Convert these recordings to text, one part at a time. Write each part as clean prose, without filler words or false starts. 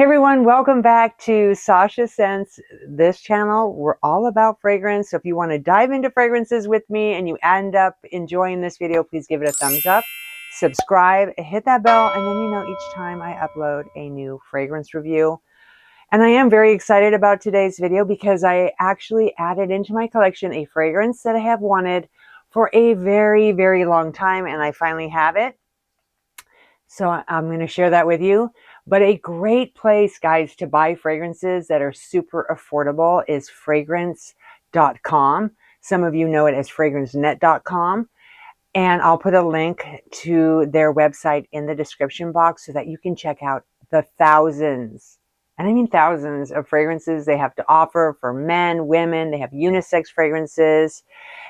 Hey everyone, welcome back to Sasha Scents. This channel, we're all about fragrance. So if you want to dive into fragrances with me and you end up enjoying this video, please give it a thumbs up, subscribe, hit that bell, and then you know each time I upload a new fragrance review. And I am very excited about today's video because I actually added into my collection a fragrance that I have wanted for a very, very long time, and I finally have it. So I'm going to share that with you. But a great place, guys, to buy fragrances that are super affordable is fragrance.com. Some of you know it as fragrancenet.com. And I'll put a link to their website in the description box so that you can check out the thousands, and I mean thousands, of fragrances they have to offer for men, women. They have unisex fragrances.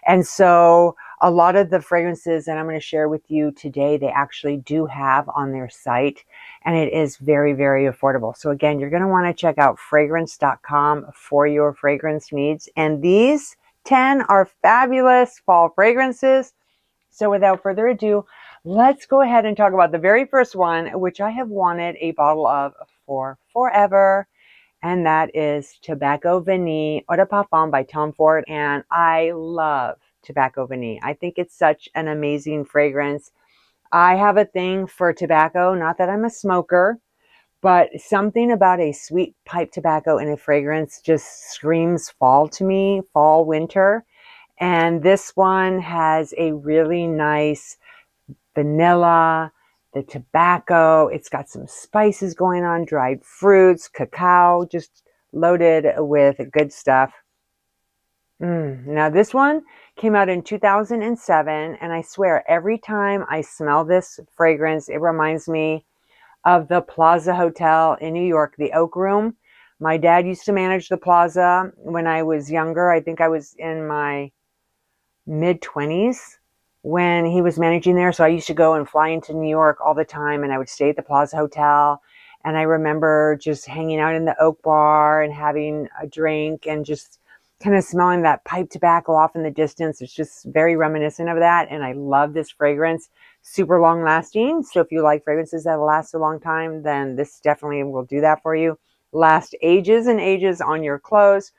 And so a lot of the fragrances that I'm going to share with you today, they actually do have on their site, and it is very, very affordable. So again, you're going to want to check out fragrance.com for your fragrance needs. And these 10 are fabulous fall fragrances. So without further ado, let's go ahead and talk about the very first one, which I have wanted a bottle of for forever. And that is Tobacco Vanille Eau de Parfum by Tom Ford. And I love Tobacco Vanille. I think it's such an amazing fragrance. I have a thing for tobacco, not that I'm a smoker, but something about a sweet pipe tobacco in a fragrance just screams fall to me, fall, winter. And this one has a really nice vanilla, the tobacco. It's got some spices going on, dried fruits, cacao, just loaded with good stuff. Now this one came out in 2007, and I swear every time I smell this fragrance, it reminds me of the Plaza Hotel in New York, the Oak Room. My dad used to manage the Plaza when I was younger. I think I was in my mid-20s when he was managing there. So I used to go and fly into New York all the time, and I would stay at the Plaza Hotel. And I remember just hanging out in the Oak Bar and having a drink and just kind of smelling that pipe tobacco off in the distance. It's just very reminiscent of that. And I love this fragrance. Super long lasting. So if you like fragrances that last a long time, then this definitely will do that for you. Last ages and ages on your clothes.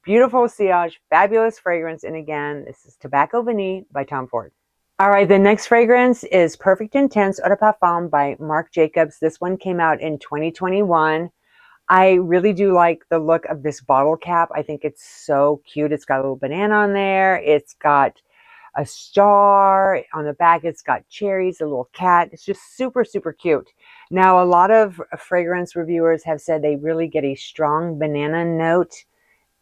Beautiful sillage, fabulous fragrance. And again, this is Tobacco Vanille by Tom Ford. All right, the next fragrance is Perfect Intense Eau de Parfum by Marc Jacobs. This one came out in 2021. I really do like the look of this bottle cap. I think it's so cute. It's got a little banana on there. It's got a star on the back. It's got cherries, a little cat. It's just super, super cute. Now, a lot of fragrance reviewers have said they really get a strong banana note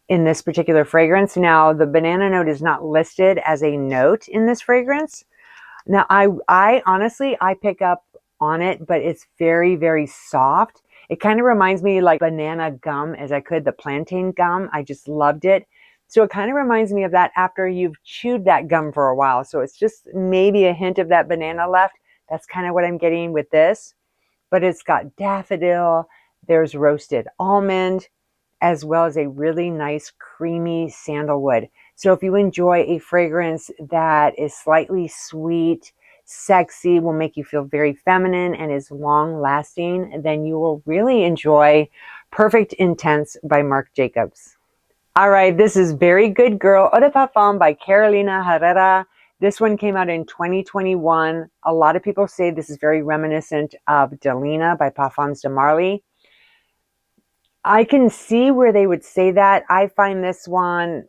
in this particular fragrance. Now, the banana note is not listed as a note in this fragrance. Now, I honestly, I pick up on it, but it's very, very soft. It kind of reminds me like banana gum as I could, the plantain gum. I just loved it. So it kind of reminds me of that after you've chewed that gum for a while. So it's just maybe a hint of that banana left. That's kind of what I'm getting with this. But it's got daffodil, there's roasted almond, as well as a really nice creamy sandalwood. So if you enjoy a fragrance that is slightly sweet, sexy, will make you feel very feminine, and is long lasting, then you will really enjoy Perfect Intense by Marc Jacobs. All right, this is Very Good Girl Eau de Parfum by Carolina Herrera. This one came out in 2021. A lot of people say this is very reminiscent of Delina by Parfums de Marly. I can see where they would say that. I find this one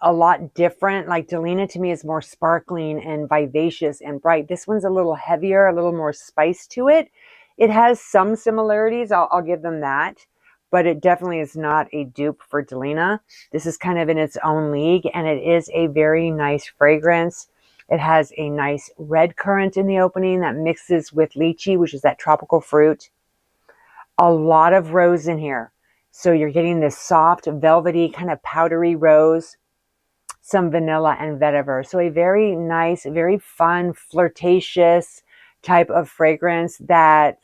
a lot different. Like Delina to me is more sparkling and vivacious and bright. This one's a little heavier, a little more spice to it. It has some similarities. I'll give them that. But it definitely is not a dupe for Delina. This is kind of in its own league, and it is a very nice fragrance. It has a nice red currant in the opening that mixes with lychee, which is that tropical fruit. A lot of rose in here. So you're getting this soft, velvety, kind of powdery rose, some vanilla and vetiver. So a very nice, very fun, flirtatious type of fragrance that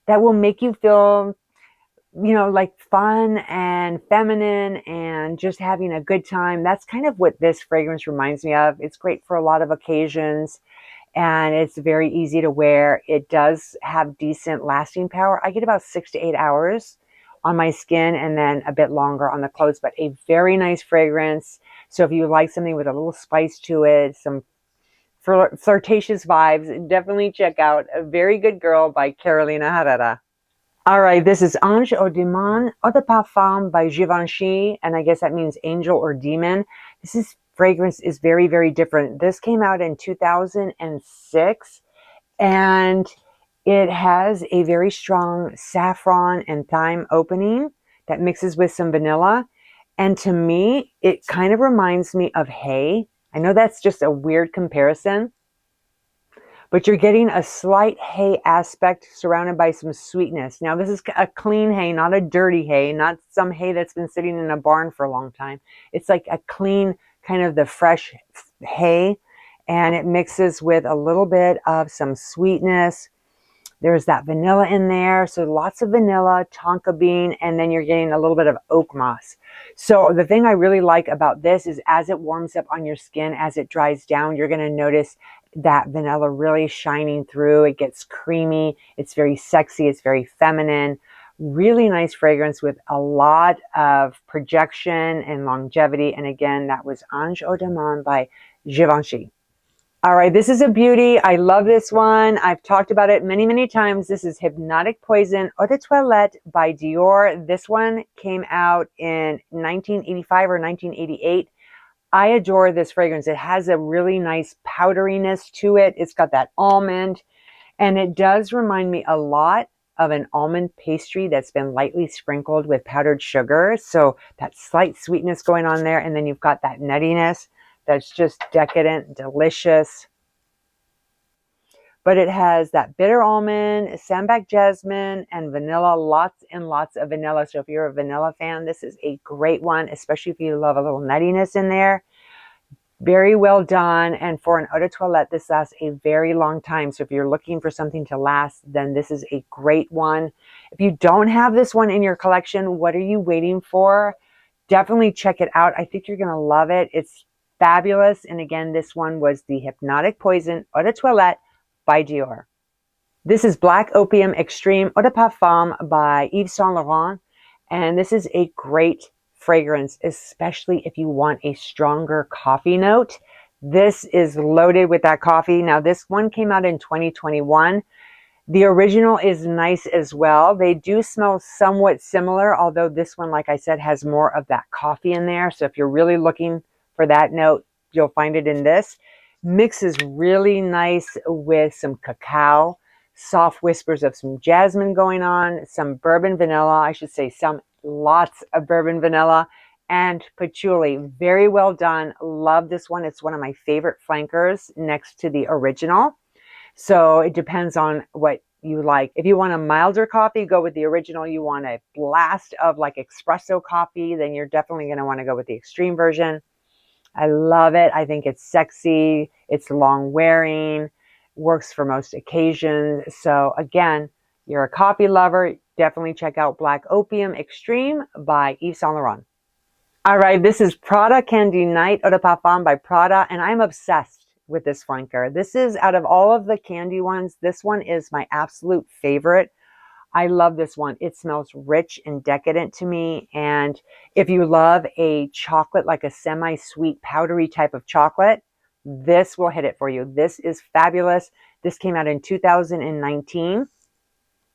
will make you feel, you know, like fun and feminine and just having a good time. That's kind of what this fragrance reminds me of. It's great for a lot of occasions. and it's very easy to wear. It does have decent lasting power. I get about 6 to 8 hours on my skin and then a bit longer on the clothes, but a very nice fragrance. So if you like something with a little spice to it, some flirtatious vibes, definitely check out A Very Good Girl by Carolina Herrera. All right, this is Ange au Démon Eau de Parfum by Givenchy, and I guess that means angel or demon. This fragrance is very, very different. This came out in 2006, and it has a very strong saffron and thyme opening that mixes with some vanilla. And to me, it kind of reminds me of hay. I know that's just a weird comparison, but you're getting a slight hay aspect surrounded by some sweetness. Now, this is a clean hay, not a dirty hay, not some hay that's been sitting in a barn for a long time. It's like a clean, kind of the fresh hay, and it mixes with a little bit of some sweetness. There's that vanilla in there, so lots of vanilla, tonka bean, and then you're getting a little bit of oak moss. So the thing I really like about this is as it warms up on your skin, as it dries down, you're going to notice that vanilla really shining through. It gets creamy. It's very sexy. It's very feminine. Really nice fragrance with a lot of projection and longevity. And again, that was Ange au Démon by Givenchy. All right, this is a beauty. I love this one. I've talked about it many, many times. This is Hypnotic Poison Eau de Toilette by Dior. This one came out in 1985 or 1988. I adore this fragrance. It has a really nice powderiness to it. It's got that almond, and it does remind me a lot of an almond pastry that's been lightly sprinkled with powdered sugar. So that slight sweetness going on there, and then you've got that nuttiness that's just decadent, delicious. But it has that bitter almond, sambac jasmine, and vanilla, lots and lots of vanilla. So if you're a vanilla fan, this is a great one, especially if you love a little nuttiness in there. Very well done. And for an eau de toilette, this lasts a very long time. So if you're looking for something to last, then this is a great one. If you don't have this one in your collection, what are you waiting for? Definitely check it out. I think you're going to love it. It's fabulous. And again, this one was the Hypnotic Poison Eau de Toilette by Dior. This is Black Opium Extreme Eau de Parfum by Yves Saint Laurent. And this is a great fragrance, especially if you want a stronger coffee note. This is loaded with that coffee. Now, this one came out in 2021. The original is nice as well. They do smell somewhat similar, although this one, like I said, has more of that coffee in there. So if you're really looking for that note, you'll find it in this. Mixes really nice with some cacao, soft whispers of some jasmine going on, some bourbon vanilla, I should say lots of bourbon vanilla, and patchouli. Very well done. Love this one. It's one of my favorite flankers next to the original. So it depends on what you like. If you want a milder coffee, go with the original. You want a blast of like espresso coffee, then you're definitely going to want to go with the extreme version. I love it. I think it's sexy. It's long wearing, works for most occasions. So again, you're a coffee lover, definitely check out Black Opium Extreme by Yves Saint Laurent. All right, this is Prada Candy Night Eau de Parfum by Prada, and I'm obsessed with this flanker. This is, out of all of the candy ones, this one is my absolute favorite. I love this one. It smells rich and decadent to me. And if you love a chocolate, like a semi-sweet, powdery type of chocolate, this will hit it for you. This is fabulous. This came out in 2019.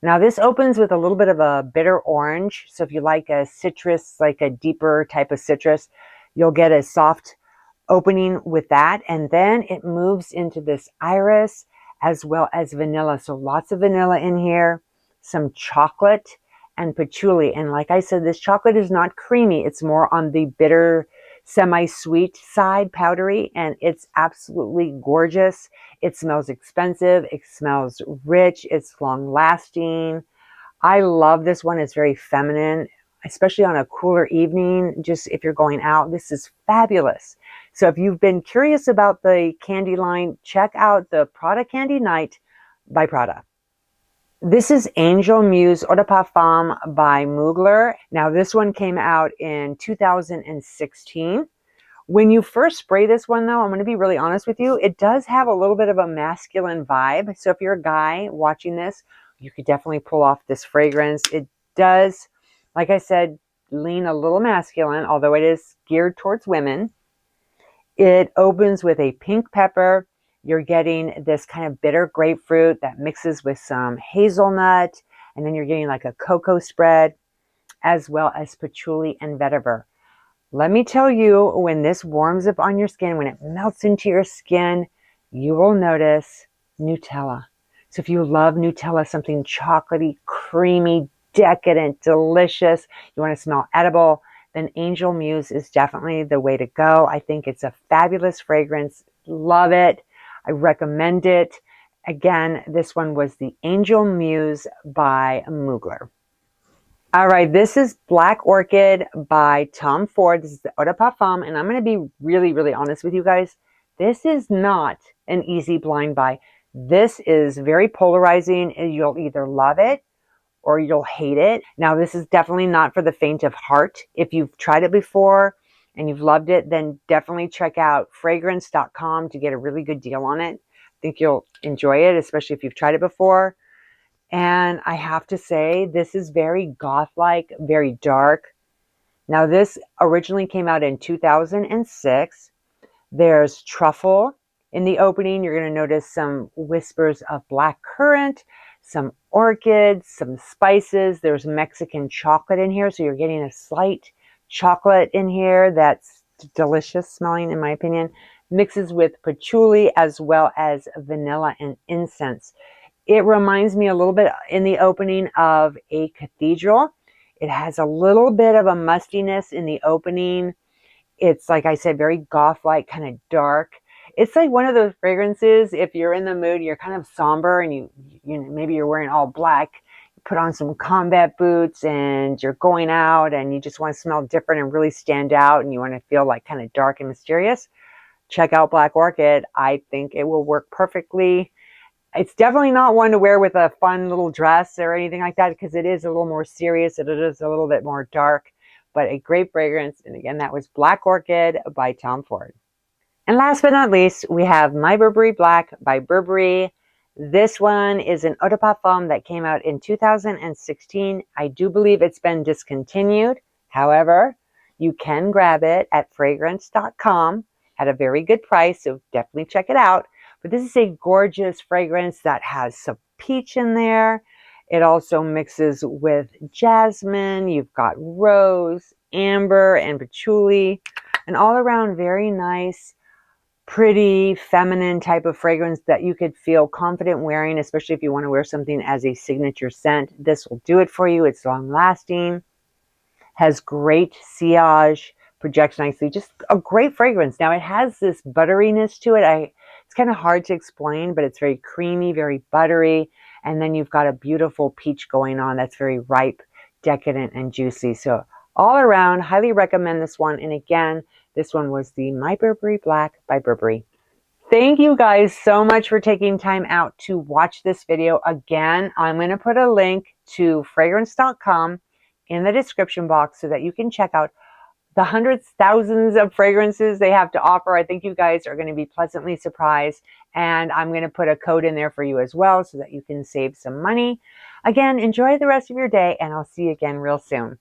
Now this opens with a little bit of a bitter orange. So if you like a citrus, like a deeper type of citrus, you'll get a soft opening with that. And then it moves into this iris as well as vanilla. So lots of vanilla in here, some chocolate and patchouli. And like I said, this chocolate is not creamy. It's more on the bitter, semi-sweet side, powdery, and it's absolutely gorgeous. It smells expensive. It smells rich. It's long lasting. I love this one. It's very feminine, especially on a cooler evening. Just if you're going out, this is fabulous. So if you've been curious about the candy line, check out the Prada Candy Night by Prada. This is Angel Muse Eau de Parfum by Mugler. Now this one came out in 2016. When you first spray this one though, I'm going to be really honest with you, it does have a little bit of a masculine vibe. So if you're a guy watching this, you could definitely pull off this fragrance. It does, like I said, lean a little masculine, although it is geared towards women. It opens with a pink pepper. You're getting this kind of bitter grapefruit that mixes with some hazelnut, and then you're getting like a cocoa spread, as well as patchouli and vetiver. Let me tell you, when this warms up on your skin, when it melts into your skin, you will notice Nutella. So if you love Nutella, something chocolatey, creamy, decadent, delicious, you want to smell edible, then Angel Muse is definitely the way to go. I think it's a fabulous fragrance. Love it. I recommend it. Again, this one was the Angel Muse by Mugler. All right, this is Black Orchid by Tom Ford. This is the Eau de Parfum, and I'm going to be really, really honest with you guys. This is not an easy blind buy. This is very polarizing. You'll either love it or you'll hate it. Now, this is definitely not for the faint of heart. If you've tried it before and you've loved it, then definitely check out fragrance.com to get a really good deal on it. I think you'll enjoy it, especially if you've tried it before. And I have to say, this is very goth-like, very dark. Now, this originally came out in 2006. There's truffle in the opening. You're going to notice some whispers of black currant, some orchids, some spices. There's Mexican chocolate in here, so you're getting a slight chocolate in here that's delicious smelling, in my opinion. Mixes with patchouli as well as vanilla and incense. It reminds me a little bit in the opening of a cathedral. It has a little bit of a mustiness in the opening. It's, like I said, very goth-like, kind of dark. It's like one of those fragrances, if you're in the mood, you're kind of somber and you know, maybe you're wearing all black, you put on some combat boots and you're going out and you just want to smell different and really stand out and you want to feel like kind of dark and mysterious. Check out Black Orchid. I think it will work perfectly. It's definitely not one to wear with a fun little dress or anything like that because it is a little more serious and it is a little bit more dark, but a great fragrance. And again, that was Black Orchid by Tom Ford. And last but not least, we have My Burberry Black by Burberry. This one is an Eau de Parfum that came out in 2016. I do believe it's been discontinued. However, you can grab it at fragrance.com at a very good price, so definitely check it out. But this is a gorgeous fragrance that has some peach in there. It also mixes with jasmine. You've got rose, amber, and patchouli. An all-around very nice, pretty, feminine type of fragrance that you could feel confident wearing, especially if you want to wear something as a signature scent. This will do it for you. It's long-lasting, has great sillage, projects nicely. Just a great fragrance. Now, it has this butteriness to it. It's kind of hard to explain, but it's very creamy, very buttery. And then you've got a beautiful peach going on that's very ripe, decadent, and juicy. So all around, highly recommend this one. And again, this one was the My Burberry Black by Burberry. Thank you guys so much for taking time out to watch this video. Again, I'm going to put a link to fragrance.com in the description box so that you can check out the hundreds, thousands of fragrances they have to offer. I think you guys are going to be pleasantly surprised. And I'm going to put a code in there for you as well so that you can save some money. Again, enjoy the rest of your day and I'll see you again real soon.